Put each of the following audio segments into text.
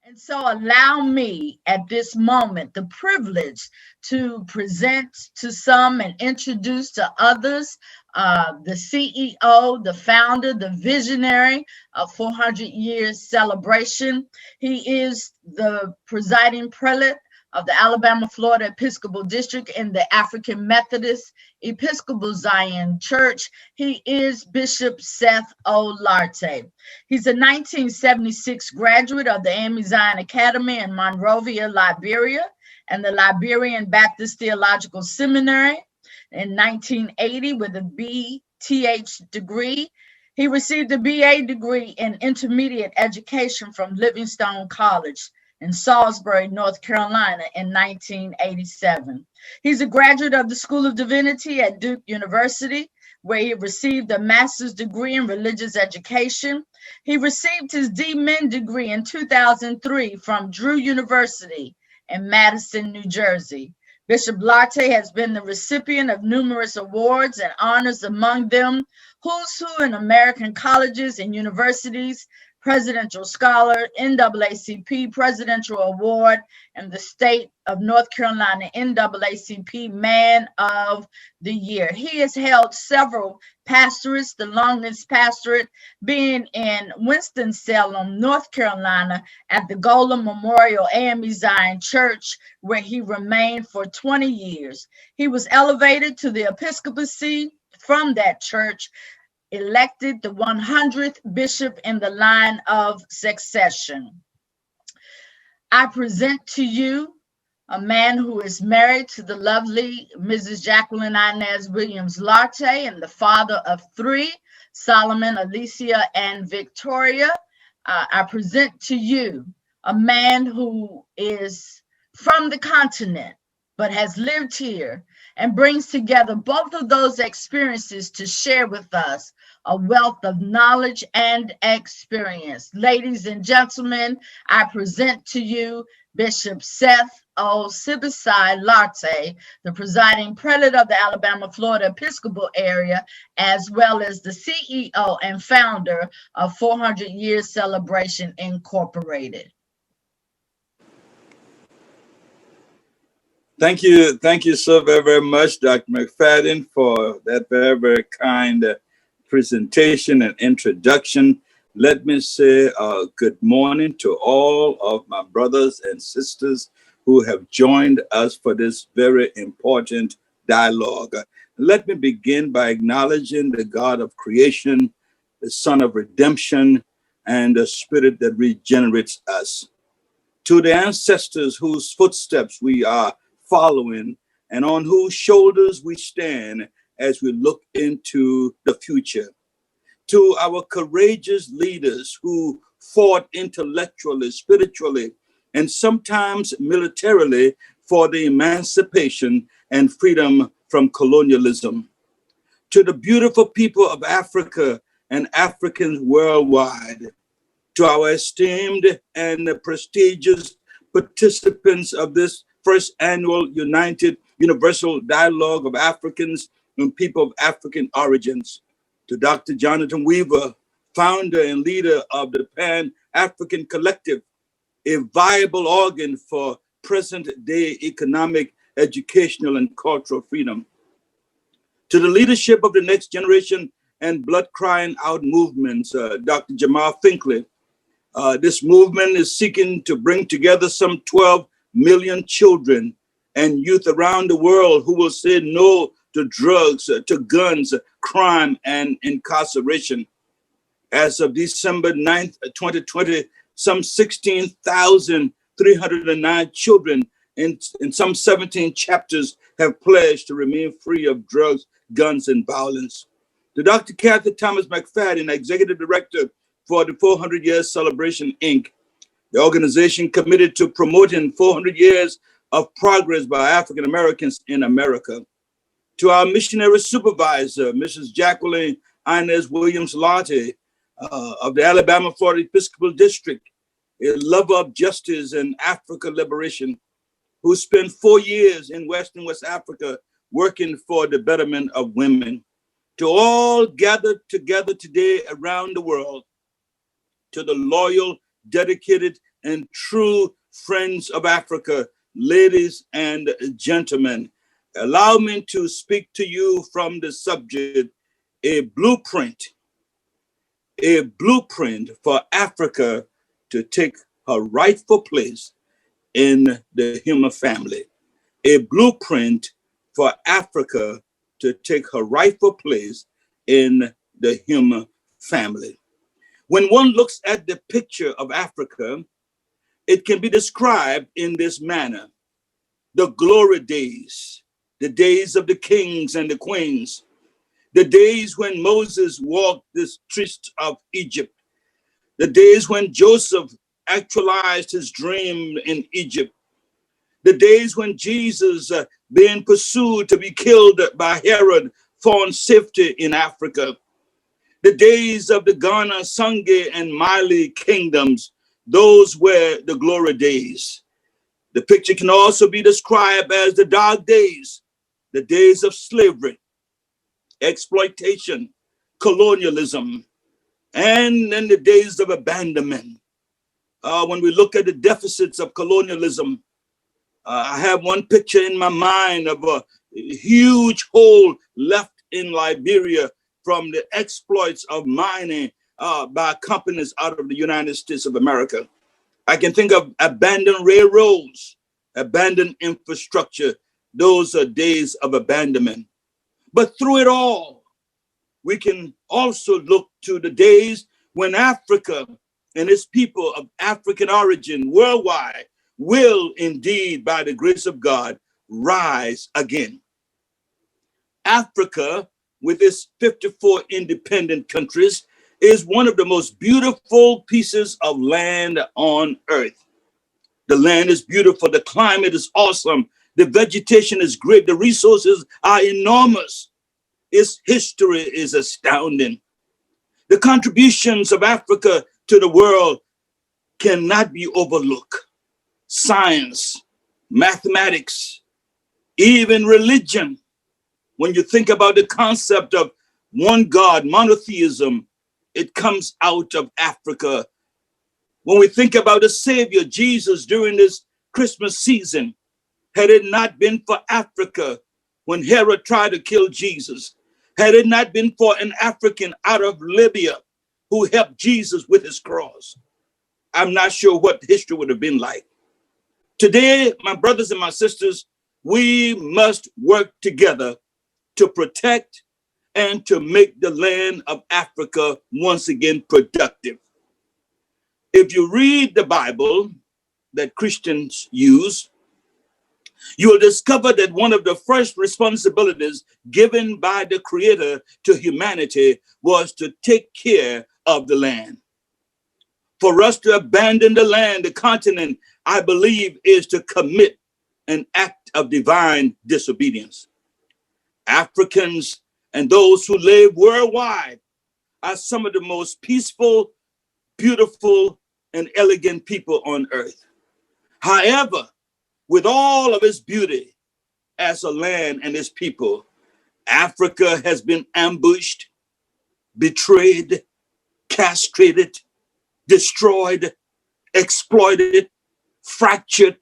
And so allow me at this moment the privilege to present to some and introduce to others the CEO, the founder, the visionary of 400 Years Celebration. He is the presiding prelate of the Alabama, Florida Episcopal District in the African Methodist Episcopal Zion Church. He is Bishop Seth O. Lartey. He's a 1976 graduate of the AMEZ Academy in Monrovia, Liberia, and the Liberian Baptist Theological Seminary in 1980 with a BTH degree. He received a BA degree in intermediate education from Livingstone College in Salisbury, North Carolina in 1987. He's a graduate of the School of Divinity at Duke University, where he received a master's degree in religious education. He received his DMin degree in 2003 from Drew University in Madison, New Jersey. Bishop Lartey has been the recipient of numerous awards and honors, among them Who's Who in American Colleges and Universities, Presidential Scholar, NAACP Presidential Award, and the State of North Carolina NAACP Man of the Year. He has held several pastorates, the longest pastorate being in Winston-Salem, North Carolina, at the Golem Memorial AME Zion Church, where he remained for 20 years. He was elevated to the episcopacy from that church, elected the 100th bishop in the line of succession. I present to you a man who is married to the lovely Mrs. Jacqueline Inez Williams Lartey and the father of three, Solomon, Alicia, and Victoria. I present to you a man who is from the continent, but has lived here and brings together both of those experiences to share with us a wealth of knowledge and experience. Ladies and gentlemen, I present to you Bishop Seth O. Sibisai Lartey, the presiding prelate of the Alabama, Florida Episcopal area, as well as the CEO and founder of 400 Years Celebration Incorporated. Thank you so very, very much, Dr. McFadden, for that very, very kind presentation and introduction. Let me say good morning to all of my brothers and sisters who have joined us for this very important dialogue. Let me begin by acknowledging the God of creation, the Son of redemption, and the Spirit that regenerates us. To the ancestors whose footsteps we are following and on whose shoulders we stand as we look into the future. To our courageous leaders who fought intellectually, spiritually, and sometimes militarily for the emancipation and freedom from colonialism. To the beautiful people of Africa and Africans worldwide. To our esteemed and prestigious participants of this first annual United Universal Dialogue of Africans and People of African Origins. To Dr. Jonathan Weaver, founder and leader of the Pan-African Collective, a viable organ for present-day economic, educational, and cultural freedom. To the leadership of the Next Generation and Blood Crying Out movements, Dr. Jamal Finkley. This movement is seeking to bring together some 12 million children and youth around the world who will say no to drugs, to guns, crime, and incarceration. As of December 9th, 2020, some 16,309 children in some 17 chapters have pledged to remain free of drugs, guns, and violence. To Dr. Kathy Thomas McFadden, Executive Director for the 400 Years Celebration, Inc., the organization committed to promoting 400 years of progress by African Americans in America. To our missionary supervisor, Mrs. Jacqueline Inez Williams Lartey of the Alabama, Florida Episcopal District, a lover of justice and Africa liberation, who spent 4 years in West Africa working for the betterment of women. To all gathered together today around the world, to the loyal, dedicated and true friends of Africa, ladies and gentlemen, allow me to speak to you from the subject, a blueprint for Africa to take her rightful place in the human family. A blueprint for Africa to take her rightful place in the human family. When one looks at the picture of Africa, it can be described in this manner: the glory days, the days of the kings and the queens, the days when Moses walked the streets of Egypt, the days when Joseph actualized his dream in Egypt, the days when Jesus being pursued to be killed by Herod found safety in Africa, the days of the Ghana, Sangye, and Mali kingdoms. Those were the glory days. The picture can also be described as the dark days, the days of slavery, exploitation, colonialism, and then the days of abandonment. When we look at the deficits of colonialism, I have one picture in my mind of a huge hole left in Liberia from the exploits of mining by companies out of the United States of America. I can think of abandoned railroads, abandoned infrastructure. Those are days of abandonment. But through it all, we can also look to the days when Africa and its people of African origin worldwide will indeed, by the grace of God, rise again. Africa, with its 54 independent countries, is one of the most beautiful pieces of land on earth. The land is beautiful, the climate is awesome, the vegetation is great, the resources are enormous. Its history is astounding. The contributions of Africa to the world cannot be overlooked. Science, mathematics, even religion. When you think about the concept of one God, monotheism, it comes out of Africa. When we think about the Savior, Jesus, during this Christmas season, had it not been for Africa, when Herod tried to kill Jesus, had it not been for an African out of Libya who helped Jesus with his cross, I'm not sure what history would have been like. Today, my brothers and my sisters, we must work together to protect and to make the land of Africa once again productive. If you read the Bible that Christians use, you will discover that one of the first responsibilities given by the Creator to humanity was to take care of the land. For us to abandon the land, the continent, I believe, is to commit an act of divine disobedience. Africans and those who live worldwide are some of the most peaceful, beautiful, and elegant people on earth. However, with all of its beauty as a land and its people, Africa has been ambushed, betrayed, castrated, destroyed, exploited, fractured,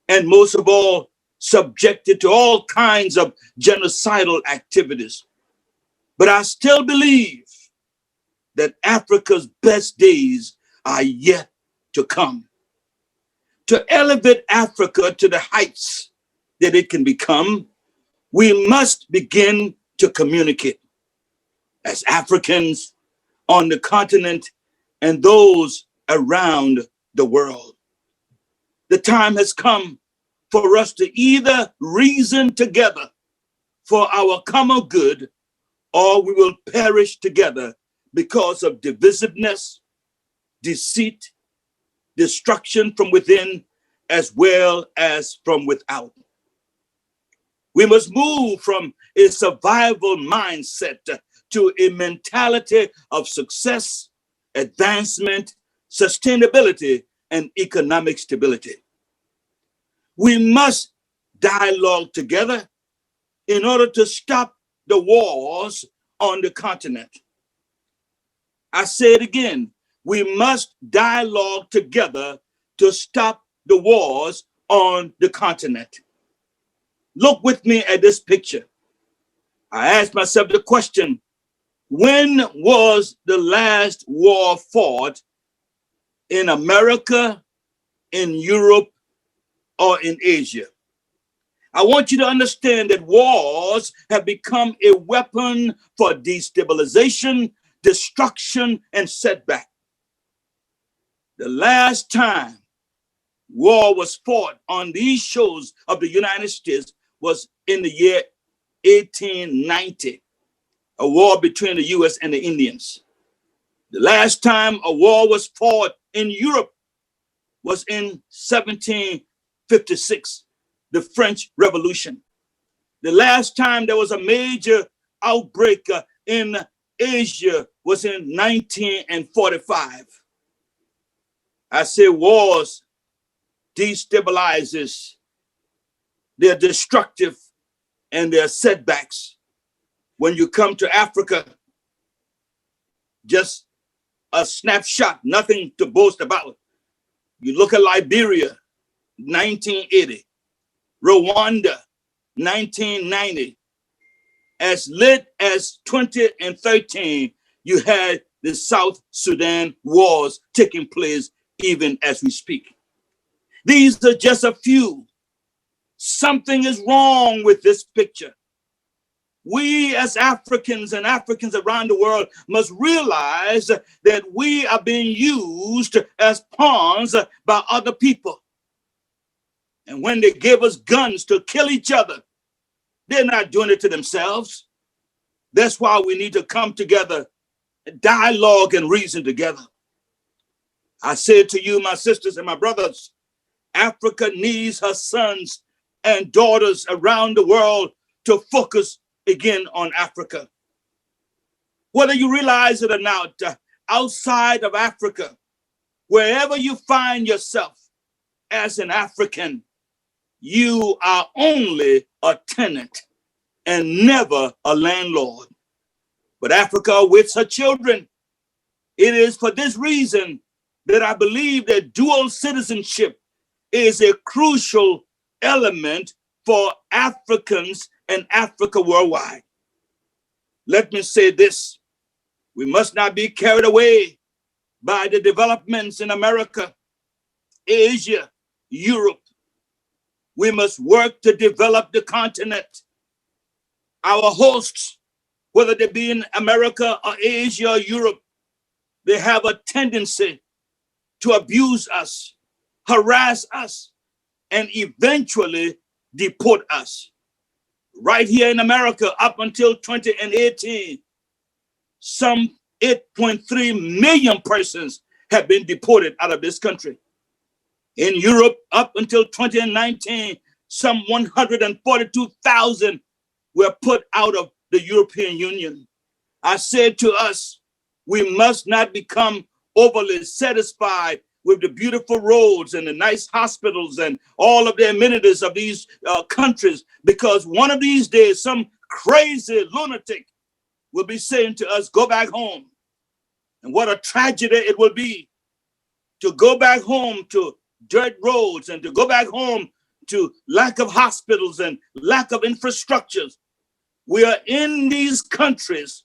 and most of all, subjected to all kinds of genocidal activities. But I still believe that Africa's best days are yet to come. To elevate Africa to the heights that it can become, we must begin to communicate as Africans on the continent and those around the world. The time has come for us to either reason together for our common good, or we will perish together because of divisiveness, deceit, destruction from within as well as from without. We must move from a survival mindset to a mentality of success, advancement, sustainability, and economic stability. We must dialogue together in order to stop the wars on the continent. I say it again, we must dialogue together to stop the wars on the continent. Look with me at this picture. I asked myself the question, when was the last war fought in America, in Europe, or in Asia? I want you to understand that wars have become a weapon for destabilization, destruction, and setback. The last time war was fought on these shores of the United States was in the year 1890, a war between the US and the Indians. The last time a war was fought in Europe was in 1756, the French Revolution. The last time there was a major outbreak in Asia was in 1945. I say wars destabilizes, they're destructive, and they're setbacks. When you come to Africa, just a snapshot, nothing to boast about. You look at Liberia, 1980, Rwanda, 1990. As late as 2013, you had the South Sudan wars taking place even as we speak. These are just a few. Something is wrong with this picture. We as Africans and Africans around the world must realize that we are being used as pawns by other people. And when they give us guns to kill each other, they're not doing it to themselves. That's why we need to come together, dialogue and reason together. I say to you, my sisters and my brothers, Africa needs her sons and daughters around the world to focus again on Africa. Whether you realize it or not, outside of Africa, wherever you find yourself as an African, you are only a tenant and never a landlord. But Africa awaits her children. It is for this reason that I believe that dual citizenship is a crucial element for Africans and Africa worldwide. Let me say this. We must not be carried away by the developments in America, Asia, Europe. We must work to develop the continent. Our hosts, whether they be in America or Asia or Europe, they have a tendency to abuse us, harass us, and eventually deport us. Right here in America, up until 2018, some 8.3 million persons have been deported out of this country. In Europe, up until 2019, some 142,000 were put out of the European Union. I said to us, we must not become overly satisfied with the beautiful roads and the nice hospitals and all of the amenities of these countries, because one of these days, some crazy lunatic will be saying to us, go back home. And what a tragedy it will be to go back home to dirt roads and to go back home to lack of hospitals and lack of infrastructures. We are in these countries,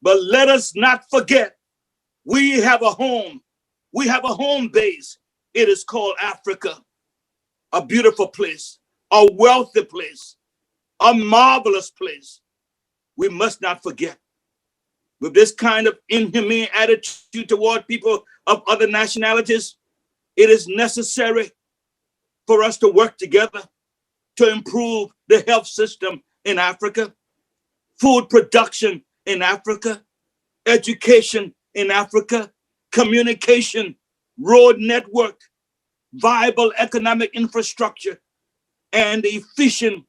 but let us not forget, we have a home. We have a home base. It is called Africa, a beautiful place, a wealthy place, a marvelous place. We must not forget. With this kind of inhumane attitude toward people of other nationalities, it is necessary for us to work together to improve the health system in Africa, food production in Africa, education in Africa, communication, road network, viable economic infrastructure, and efficient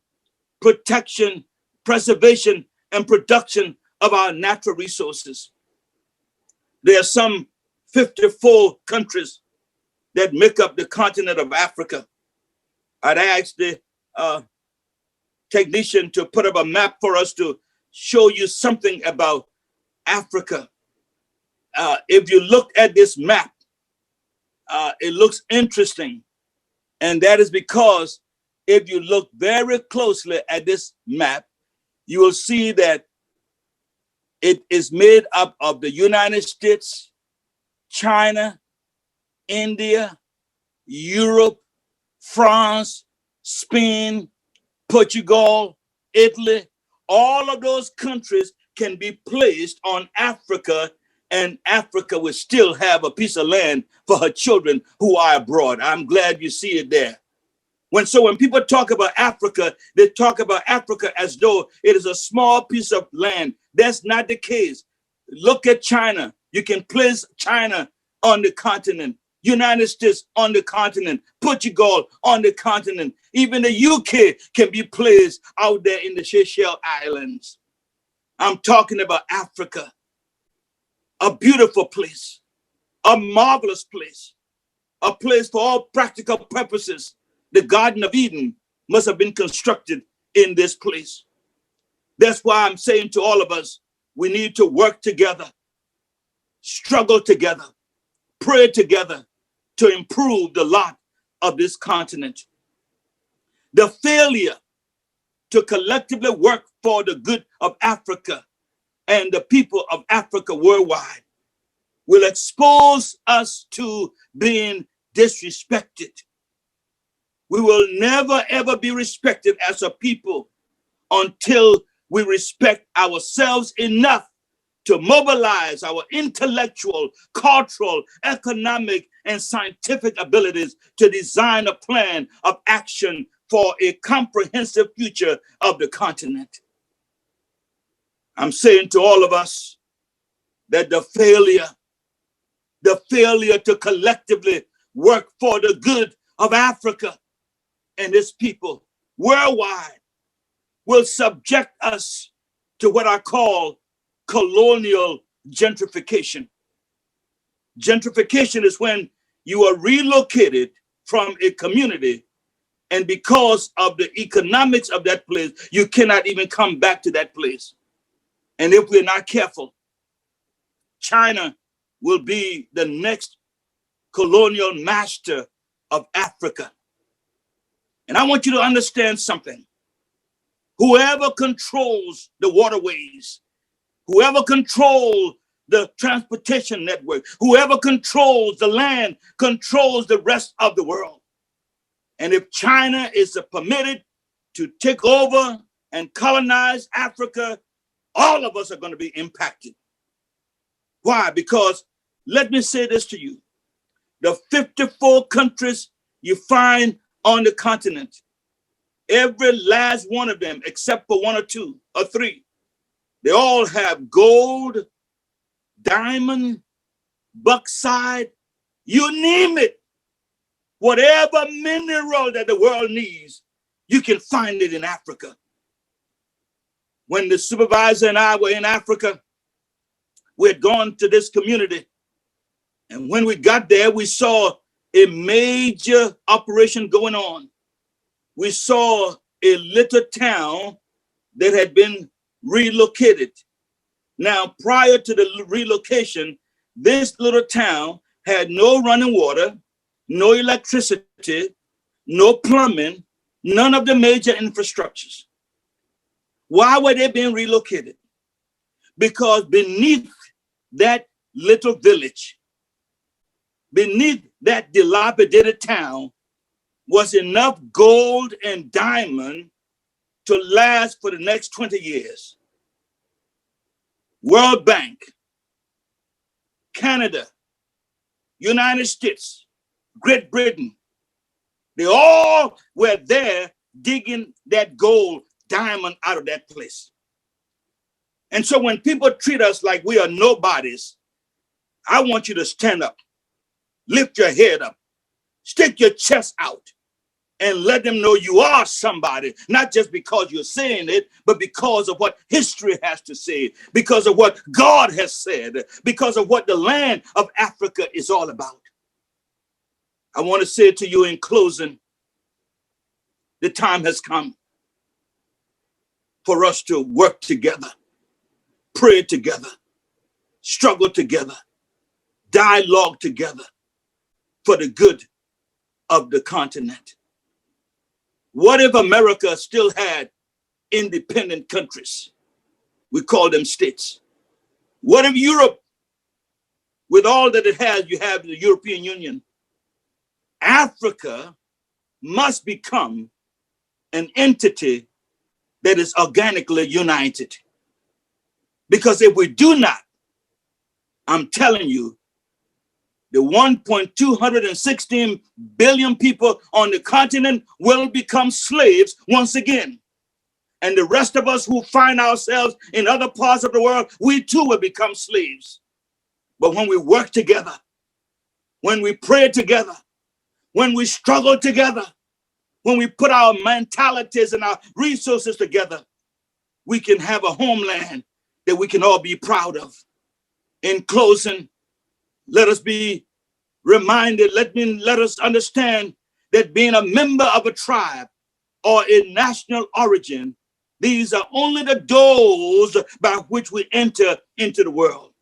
protection, preservation, and production of our natural resources. There are some 54 countries that make up the continent of Africa. I'd ask the technician to put up a map for us to show you something about Africa. If you look at this map, it looks interesting. And that is because if you look very closely at this map, you will see that it is made up of the United States, China, India, Europe, France, Spain, Portugal, Italy. All of those countries can be placed on Africa, and Africa will still have a piece of land for her children who are abroad. I'm glad you see it there. When people talk about Africa, they talk about Africa as though it is a small piece of land. That's not the case. Look at China. You can place China on the continent, United States on the continent, Portugal on the continent. Even the UK can be placed out there in the Seychelles Islands. I'm talking about Africa, a beautiful place, a marvelous place, a place for all practical purposes. The Garden of Eden must have been constructed in this place. That's why I'm saying to all of us, we need to work together, struggle together, pray together to improve the lot of this continent. The failure to collectively work for the good of Africa and the people of Africa worldwide will expose us to being disrespected. We will never, ever be respected as a people until we respect ourselves enough to mobilize our intellectual, cultural, economic, and scientific abilities to design a plan of action for a comprehensive future of the continent. I'm saying to all of us that the failure to collectively work for the good of Africa and its people worldwide will subject us to what I call colonial gentrification. Gentrification is when you are relocated from a community, and because of the economics of that place, you cannot even come back to that place. And if we're not careful, China will be the next colonial master of Africa. And I want you to understand something. Whoever controls the waterways, whoever controls the transportation network, whoever controls the land, controls the rest of the world. And if China is permitted to take over and colonize Africa, all of us are going to be impacted. Why? Because let me say this to you. The 54 countries you find on the continent, every last one of them, except for one or two or three, they all have gold, diamond, bauxite, you name it. Whatever mineral that the world needs, you can find it in Africa. When the supervisor and I were in Africa, we had gone to this community. And when we got there, we saw a major operation going on. We saw a little town that had been relocated. Now, prior to the relocation, this little town had no running water, no electricity, no plumbing, none of the major infrastructures. Why were they being relocated? Because beneath that little village, beneath that dilapidated town, was enough gold and diamond to last for the next 20 years. World Bank, Canada, United States, Great Britain, they all were there digging that gold diamond out of that place. And so when people treat us like we are nobodies, I want you to stand up, lift your head up, stick your chest out, and let them know you are somebody, not just because you're saying it, but because of what history has to say, because of what God has said, because of what the land of Africa is all about. I want to say to you in closing, the time has come for us to work together, pray together, struggle together, dialogue together, for the good of the continent? What if America still had independent countries? We call them states. What if Europe, with all that it has, you have the European Union? Africa must become an entity that is organically united. Because if we do not, I'm telling you, the 1.216 billion people on the continent will become slaves once again. And the rest of us who find ourselves in other parts of the world, we too will become slaves. But when we work together, when we pray together, when we struggle together, when we put our mentalities and our resources together, we can have a homeland that we can all be proud of. In closing, let us be reminded, let us understand that being a member of a tribe or a national origin, these are only the doors by which we enter into the world.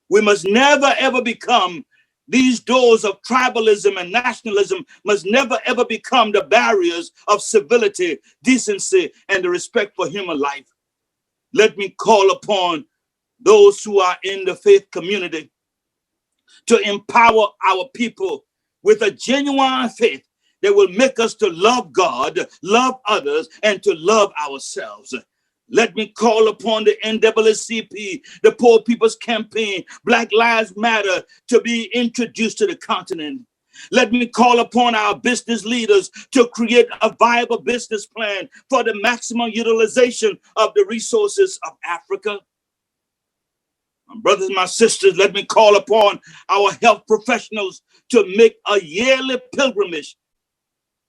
We must never ever become these doors of tribalism and nationalism must never ever become the barriers of civility, decency, and the respect for human life. Let me call upon those who are in the faith community to empower our people with a genuine faith that will make us to love God, love others, and to love ourselves. Let me call upon the NAACP, the Poor People's Campaign, Black Lives Matter to be introduced to the continent. Let me call upon our business leaders to create a viable business plan for the maximum utilization of the resources of Africa. My brothers and my sisters, let me call upon our health professionals to make a yearly pilgrimage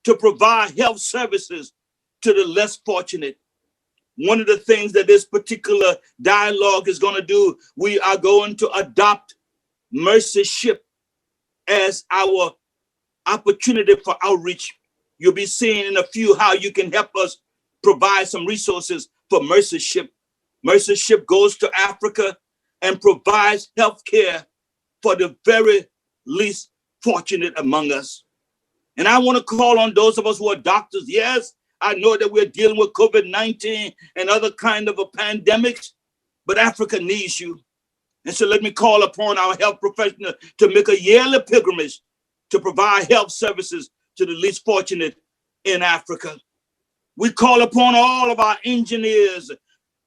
to provide health services to the less fortunate. One of the things that this particular dialogue is going to do, we are going to adopt mercyship as our opportunity for outreach. You'll be seeing in a few how you can help us provide some resources for mercyship. Mercyship goes to Africa and provides health care for the very least fortunate among us. And I want to call on those of us who are doctors. Yes, I know that we're dealing with COVID-19 and other kind of a pandemics, but Africa needs you. And so let me call upon our health professionals to make a yearly pilgrimage to provide health services to the least fortunate in Africa. We call upon all of our engineers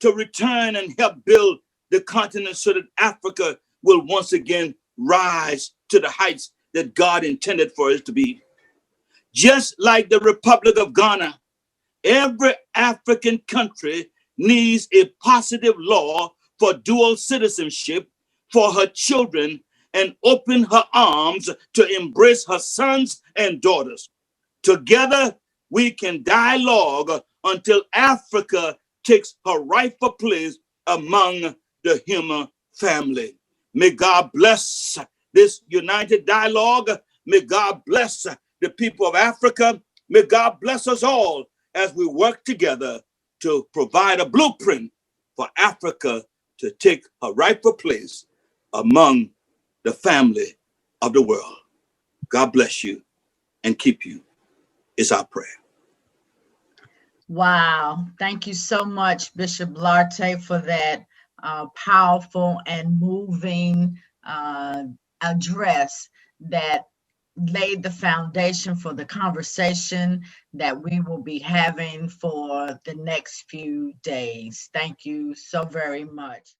to return and help build the continent so that Africa will once again rise to the heights that God intended for it to be. Just like the Republic of Ghana, every African country needs a positive law for dual citizenship for her children and open her arms to embrace her sons and daughters. Together, we can dialogue until Africa takes her rightful place among the human family. May God bless this united dialogue. May God bless the people of Africa. May God bless us all as we work together to provide a blueprint for Africa to take her rightful place among the family of the world. God bless you and keep you is our prayer. Wow. Thank you so much, Bishop Lartey, for that powerful and moving address that laid the foundation for the conversation that we will be having for the next few days. Thank you so very much.